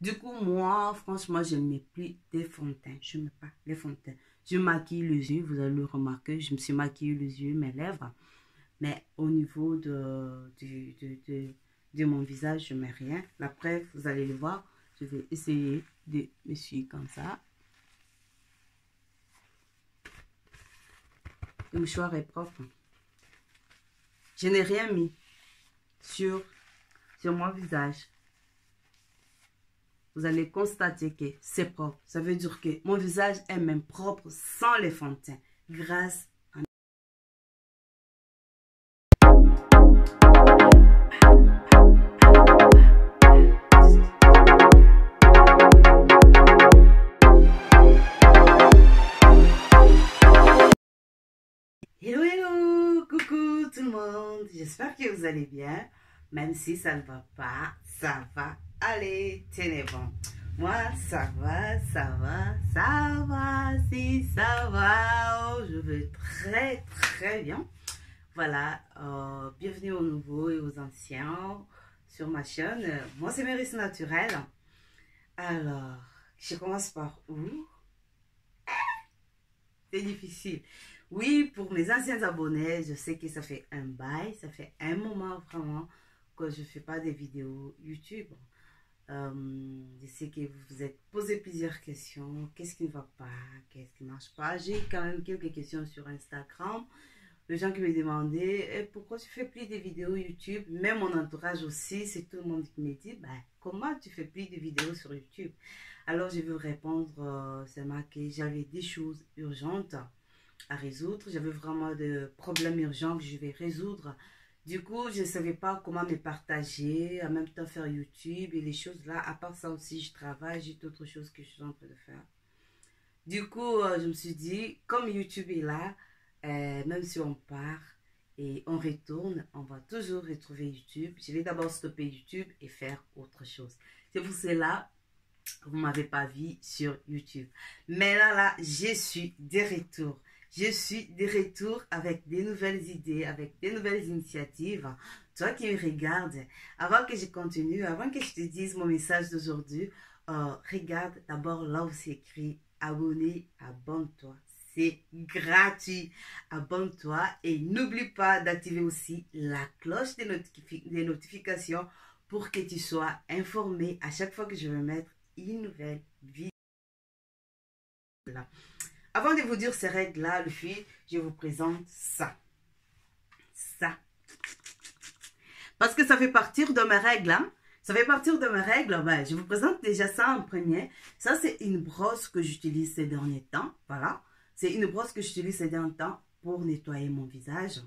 Du coup, moi, franchement, je ne mets plus des fonds de teint. Je ne mets pas les fonds de teint. Je maquille les yeux, vous allez le remarquer. Je me suis maquillé les yeux, mes lèvres. Mais au niveau de mon visage, je ne mets rien. La preuve, vous allez le voir. Je vais essayer de m'essuyer comme ça. Le mouchoir est propre. Je n'ai rien mis sur mon visage. Vous allez constater que c'est propre. Ça veut dire que mon visage est même propre sans les fonds de teint. Grâce à... Hello, hello, coucou tout le monde. J'espère que vous allez bien. Même si ça ne va pas, ça va aller. Tenez bon. Moi, ça va, ça va, ça va. Si ça va, oh, je vais très, très bien. Voilà, bienvenue aux nouveaux et aux anciens sur ma chaîne. Moi, c'est Mérisse Naturelle. Alors, je commence par où? C'est difficile. Oui, pour mes anciens abonnés, je sais que ça fait un bail, ça fait un moment vraiment que je ne fais pas des vidéos YouTube. Je sais que vous vous êtes posé plusieurs questions. Qu'est-ce qui ne va pas? Qu'est-ce qui ne marche pas? J'ai quand même quelques questions sur Instagram. Les gens qui me demandaient pourquoi tu fais plus de vidéos YouTube. Même mon entourage aussi, c'est tout le monde qui me dit comment tu fais plus de vidéos sur YouTube. Alors je vais vous répondre seulement que j'avais des choses urgentes à résoudre. J'avais vraiment des problèmes urgents que je vais résoudre. Du coup, je ne savais pas comment me partager, en même temps faire YouTube et les choses là. À part ça aussi, je travaille, j'ai d'autres choses que je suis en train de faire. Du coup, je me suis dit, comme YouTube est là, même si on part et on retourne, on va toujours retrouver YouTube. Je vais d'abord stopper YouTube et faire autre chose. C'est pour cela que vous ne m'avez pas vu sur YouTube. Mais là, je suis de retour. Je suis de retour avec des nouvelles idées, avec des nouvelles initiatives. Toi qui me regardes, avant que je continue, avant que je te dise mon message d'aujourd'hui, regarde d'abord là où c'est écrit abonner, abonne-toi. C'est gratuit. Abonne-toi et n'oublie pas d'activer aussi la cloche des notifications pour que tu sois informé à chaque fois que je vais mettre une nouvelle vidéo. Avant de vous dire ces règles-là, les filles, je vous présente ça. Ça. Parce que ça fait partir de mes règles, hein. Ça fait partir de mes règles. Je vous présente déjà ça en premier. Ça, c'est une brosse que j'utilise ces derniers temps. Voilà. C'est une brosse que j'utilise ces derniers temps pour nettoyer mon visage.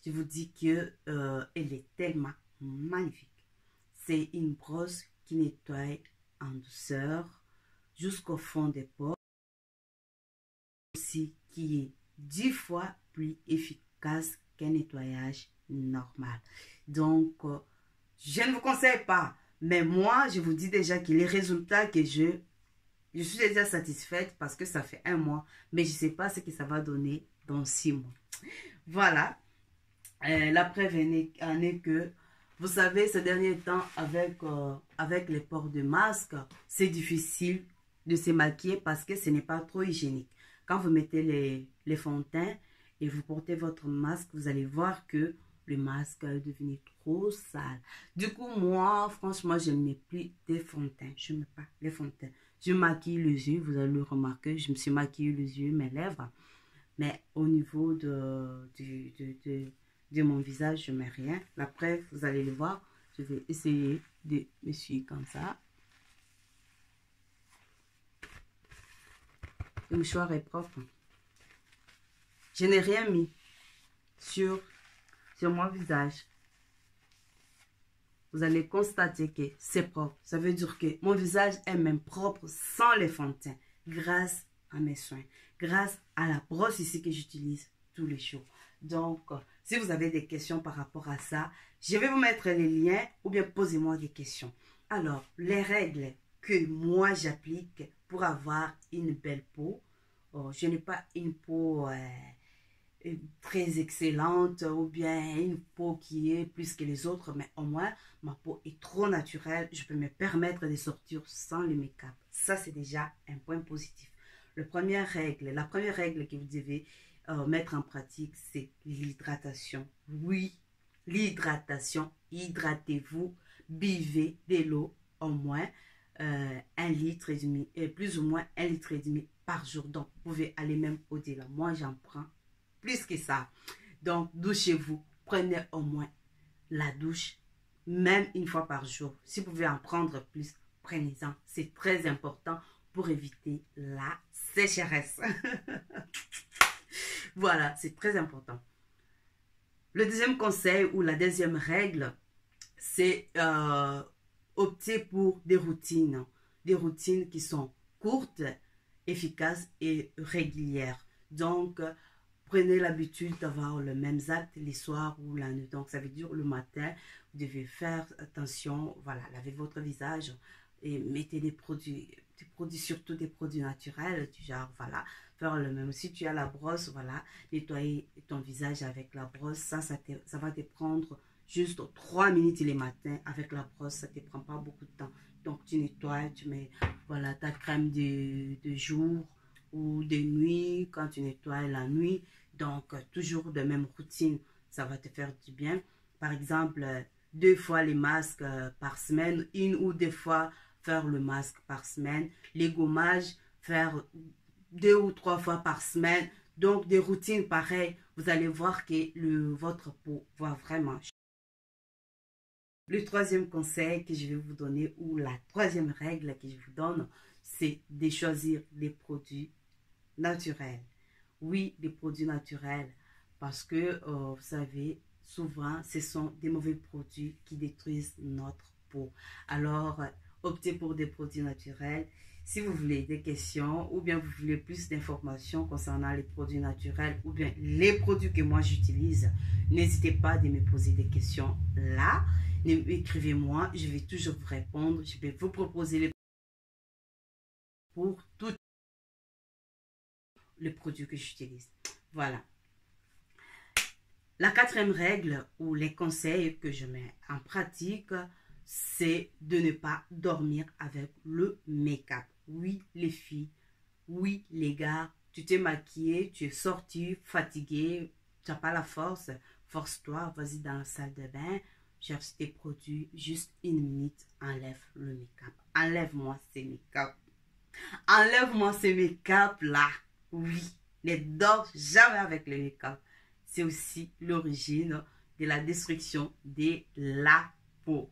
Je vous dis que elle est tellement magnifique. C'est une brosse qui nettoie en douceur jusqu'au fond des pores. Aussi qui est 10 fois plus efficace qu'un nettoyage normal. Donc, je ne vous conseille pas. Mais moi, je vous dis déjà que les résultats que je suis déjà satisfaite parce que ça fait un mois. Mais je ne sais pas ce que ça va donner dans 6 mois. Voilà. La preuve en est que, vous savez, ces derniers temps, avec les ports de masque, c'est difficile de se maquiller parce que ce n'est pas trop hygiénique. Quand vous mettez les fonds de teint et vous portez votre masque, vous allez voir que le masque est devenu trop sale. Du coup, moi, franchement, je ne mets plus des fonds de teint. Je ne mets pas les fonds de teint. Je maquille les yeux, vous allez le remarquer. Je me suis maquillé les yeux, mes lèvres. Mais au niveau de mon visage, je ne mets rien. La preuve, vous allez le voir. Je vais essayer de m'essuyer comme ça. Le mouchoir est propre. Je n'ai rien mis sur mon visage. Vous allez constater que c'est propre. Ça veut dire que mon visage est même propre sans les fonds de teint. Grâce à mes soins. Grâce à la brosse ici que j'utilise tous les jours. Donc, si vous avez des questions par rapport à ça, je vais vous mettre les liens ou bien posez-moi des questions. Alors, les règles que moi j'applique pour avoir une belle peau. Je n'ai pas une peau très excellente ou bien une peau qui est plus que les autres, mais au moins ma peau est trop naturelle, je peux me permettre de sortir sans le make-up. Ça, c'est déjà un point positif. La première règle que vous devez mettre en pratique, c'est l'hydratation. Oui, l'hydratation. Hydratez-vous, buvez de l'eau au moins 1,5 litre, plus ou moins 1,5 litre par jour. Donc, vous pouvez aller même au-delà. Moi, j'en prends plus que ça. Donc, douchez-vous. Prenez au moins la douche, même une fois par jour. Si vous pouvez en prendre plus, prenez-en. C'est très important pour éviter la sécheresse. Voilà, c'est très important. Le deuxième conseil ou la deuxième règle, c'est opter pour des routines qui sont courtes, efficaces et régulières. Donc, prenez l'habitude d'avoir le même acte les soirs ou la nuit. Donc, ça veut dire le matin, vous devez faire attention, voilà, lavez votre visage et mettez des produits, surtout des produits naturels, du genre, voilà, faire le même. Si tu as la brosse, voilà, nettoyer ton visage avec la brosse, ça va te prendre juste 3 minutes les matins avec la brosse, ça ne te prend pas beaucoup de temps. Donc, tu nettoies, tu mets, voilà, ta crème de jour ou de nuit, quand tu nettoies la nuit. Donc, toujours de même routine, ça va te faire du bien. Par exemple, 2 fois les masques par semaine, 1 ou 2 fois faire le masque par semaine. Les gommages, faire 2 ou 3 fois par semaine. Donc, des routines pareilles, vous allez voir que votre peau va vraiment changer. Le troisième conseil que je vais vous donner, ou la troisième règle que je vous donne, c'est de choisir des produits naturels. Oui, des produits naturels, parce que, vous savez, souvent, ce sont des mauvais produits qui détruisent notre peau. Alors, optez pour des produits naturels. Si vous voulez des questions ou bien vous voulez plus d'informations concernant les produits naturels ou bien les produits que moi j'utilise, n'hésitez pas à me poser des questions là. Écrivez-moi, je vais toujours vous répondre. Je vais vous proposer les pour tous les produits que j'utilise. Voilà. La quatrième règle ou les conseils que je mets en pratique, c'est de ne pas dormir avec le make-up. Oui, les filles, oui, les gars, tu t'es maquillé, tu es sorti, fatigué, tu n'as pas la force, force-toi, vas-y dans la salle de bain, cherche tes produits, juste 1 minute, enlève le make-up. Enlève-moi ces make-up. Enlève-moi ces make-up là. Oui, ne dors jamais avec le make-up. C'est aussi l'origine de la destruction de la peau.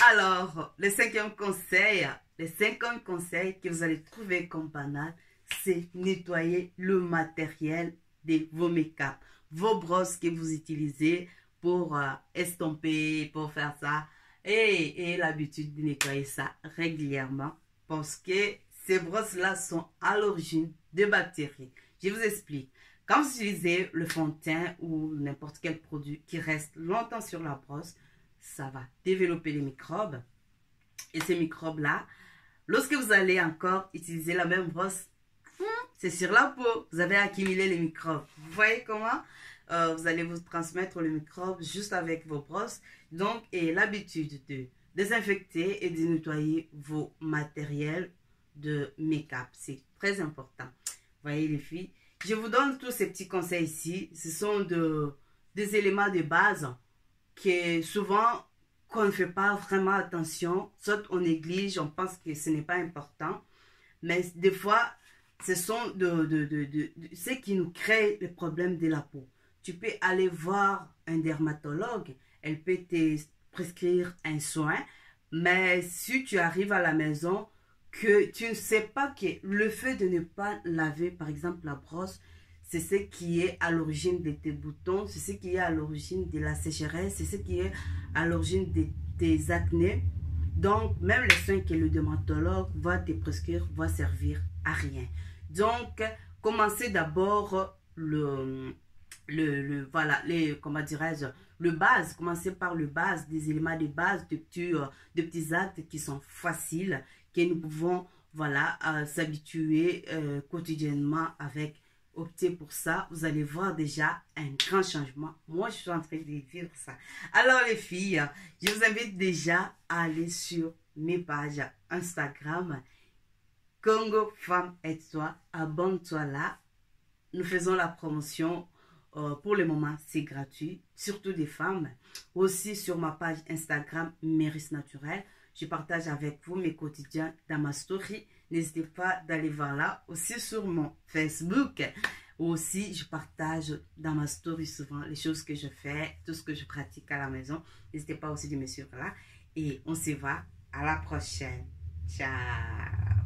Alors, le cinquième conseil que vous allez trouver comme banal, c'est nettoyer le matériel de vos make-up. Vos brosses que vous utilisez pour estomper, pour faire ça. Et l'habitude de nettoyer ça régulièrement parce que ces brosses-là sont à l'origine de bactéries. Je vous explique. Quand vous utilisez le fond de teint ou n'importe quel produit qui reste longtemps sur la brosse, ça va développer les microbes. Et ces microbes-là, lorsque vous allez encore utiliser la même brosse, c'est sur la peau. Vous avez accumulé les microbes. Vous voyez comment vous allez vous transmettre les microbes juste avec vos brosses. Donc, et l'habitude de désinfecter et de nettoyer vos matériels de make-up. C'est très important. Vous voyez les filles, je vous donne tous ces petits conseils ici. Ce sont des éléments de base que souvent qu'on ne fait pas vraiment attention. Soit on néglige, on pense que ce n'est pas important. Mais des fois, ce sont ce qui nous crée le problème de la peau. Tu peux aller voir un dermatologue. Elle peut te prescrire un soin. Mais si tu arrives à la maison, que tu ne sais pas que le fait de ne pas laver, par exemple, la brosse, c'est ce qui est à l'origine de tes boutons, c'est ce qui est à l'origine de la sécheresse, c'est ce qui est à l'origine de tes acnés. Donc, même les soins que le dermatologue va te prescrire va servir à rien. Donc, commencez d'abord comment dirais-je, le base. Commencez par le base, des éléments de base, de petits actes qui sont faciles, que nous pouvons, voilà, s'habituer quotidiennement avec optez pour ça, vous allez voir déjà un grand changement. Moi, je suis en train de vivre ça. Alors les filles, je vous invite déjà à aller sur mes pages Instagram, Congo Femme Aide-toi, abonne-toi là. Nous faisons la promotion. Pour le moment, c'est gratuit, surtout des femmes. Aussi sur ma page Instagram, Mérisse Naturelle, je partage avec vous mes quotidiens dans ma story. N'hésitez pas d'aller voir là. Aussi sur mon Facebook, aussi je partage dans ma story souvent les choses que je fais, tout ce que je pratique à la maison. N'hésitez pas aussi de me suivre là. Et on se voit à la prochaine. Ciao.